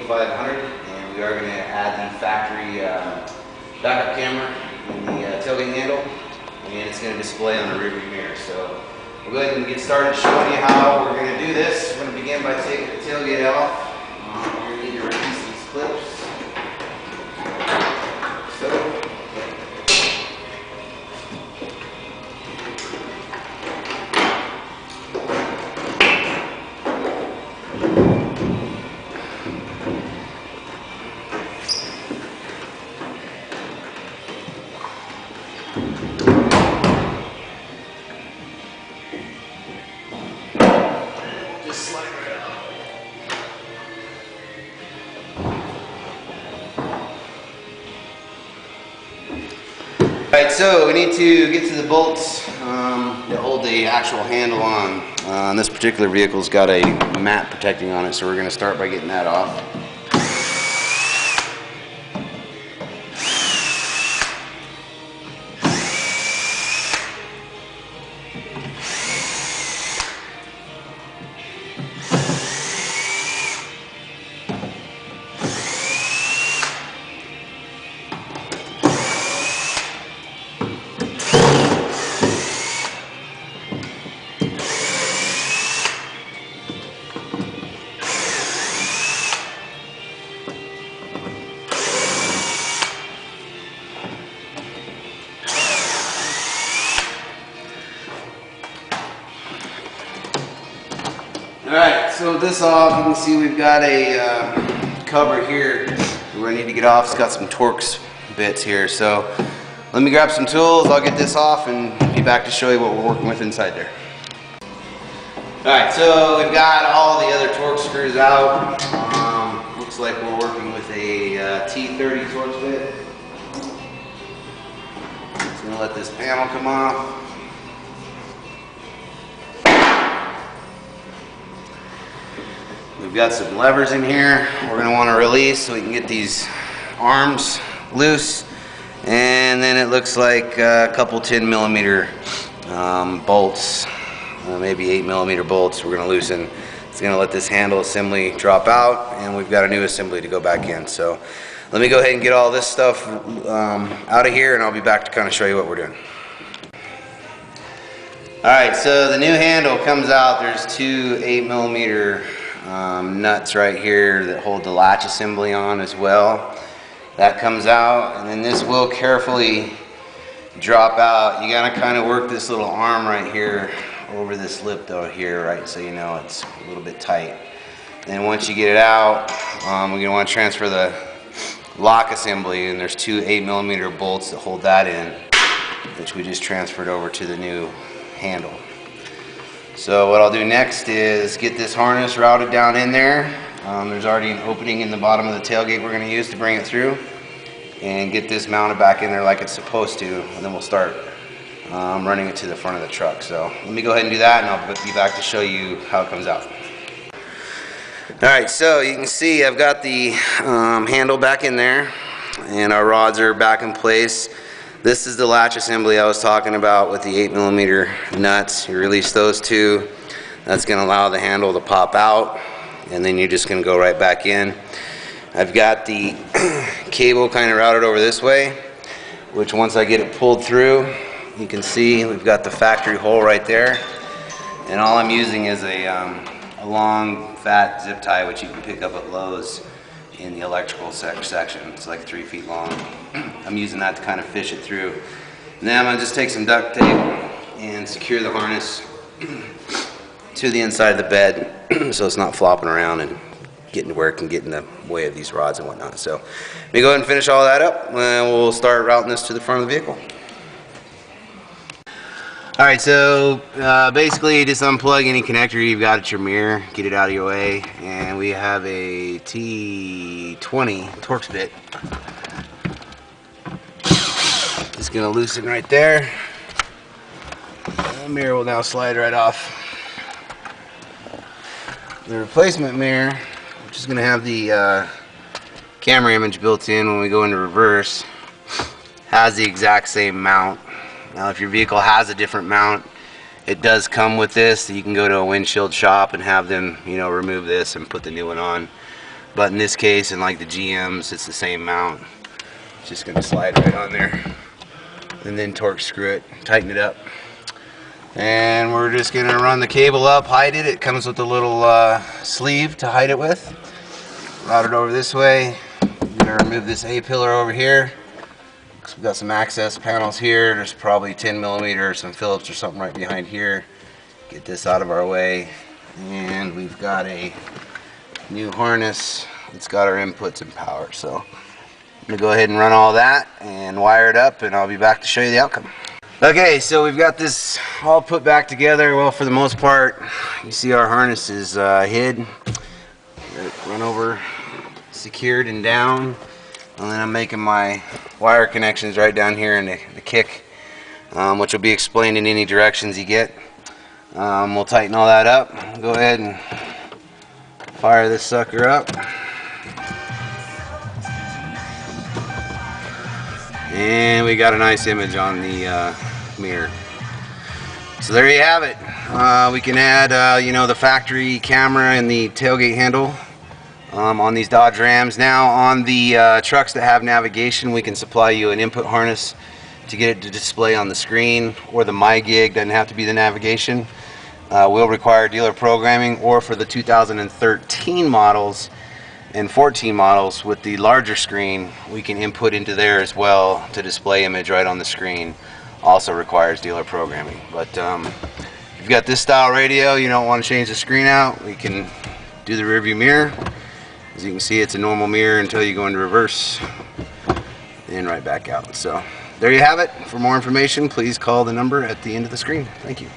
2500, and we are going to add the factory backup camera in the tailgate handle, and it's going to display on the rearview mirror. So we'll go ahead and get started showing you how we're going to do this. We're going to begin by taking the tailgate off. We're going to need to release these clips. Just slide right out. Alright, so we need to get to the bolts that hold the actual handle on. This particular vehicle's got a mat protecting on it, so we're going to start by getting that off. Alright, so with this off, you can see we've got a cover here where I need to get off. It's got some Torx bits here, so let me grab some tools, I'll get this off and be back to show you what we're working with inside there. Alright, so we've got all the other Torx screws out. Looks like we're working with a T30 Torx bit. Just going to let this panel come off. We've got some levers in here we're going to want to release so we can get these arms loose, and then it looks like a couple 10mm bolts, maybe 8mm bolts we're going to loosen. It's going to let this handle assembly drop out, and we've got a new assembly to go back in. So let me go ahead and get all this stuff out of here, and I'll be back to kind of show you what we're doing. Alright, so the new handle comes out. There's two 8mm nuts right here that hold the latch assembly on as well. That comes out, and then this will carefully drop out. You gotta kind of work this little arm right here over this lip though here, right, so you know it's a little bit tight. Then once you get it out, we're gonna want to transfer the lock assembly, and there's two 8mm bolts that hold that in, which we just transferred over to the new handle. So what I'll do next is get this harness routed down in there. There's already an opening in the bottom of the tailgate we're going to use to bring it through, and get this mounted back in there like it's supposed to, and then we'll start running it to the front of the truck. So let me go ahead and do that, and I'll be back to show you how it comes out. Alright, so you can see I've got the handle back in there, and our rods are back in place. This is the latch assembly I was talking about with the 8mm nuts. You release those two. That's going to allow the handle to pop out, and then you're just going to go right back in. I've got the cable kind of routed over this way, which once I get it pulled through, you can see we've got the factory hole right there. And all I'm using is a long, fat zip tie, which you can pick up at Lowe's in the electrical section. It's like 3 feet long. I'm using that to kind of fish it through. And then I'm going to just take some duct tape and secure the harness to the inside of the bed so it's not flopping around and getting to where it can get in the way of these rods and whatnot. So let me go ahead and finish all that up, and we'll start routing this to the front of the vehicle. Alright, so basically just unplug any connector you've got at your mirror, get it out of your way, and we have a T20 Torx bit. Just going to loosen right there. The mirror will now slide right off. The replacement mirror, which is going to have the camera image built in when we go into reverse, has the exact same mount. Now if your vehicle has a different mount, it does come with this. You can go to a windshield shop and have them, remove this and put the new one on. But in this case, and like the GMs, it's the same mount. It's just going to slide right on there, and then torque screw it, tighten it up. And we're just going to run the cable up, hide it. It comes with a little sleeve to hide it with. Route it over this way. I'm going to remove this A-pillar over here. We've got some access panels here. There's probably 10mm, some Phillips or something right behind here. Get this out of our way. And we've got a new harness. It's got our inputs and power. So I'm going to go ahead and run all that and wire it up, and I'll be back to show you the outcome. Okay, so we've got this all put back together. Well, for the most part, you see our harness is hid, run over, secured and down, and then I'm making my wire connections right down here in the kick, which will be explained in any directions you get. We'll tighten all that up. Go ahead and fire this sucker up. And we got a nice image on the mirror. So there you have it. We can add you know, the factory camera and the tailgate handle on these Dodge Rams. Now on the trucks that have navigation, we can supply you an input harness to get it to display on the screen, or the MyGig, doesn't have to be the navigation. Will require dealer programming, or for the 2013 models and 14 models with the larger screen, we can input into there as well to display image right on the screen. Also requires dealer programming. But if you've got this style radio, you don't want to change the screen out, we can do the rear view mirror. As you can see, it's a normal mirror until you go into reverse and right back out. So there you have it. For more information, please call the number at the end of the screen. Thank you.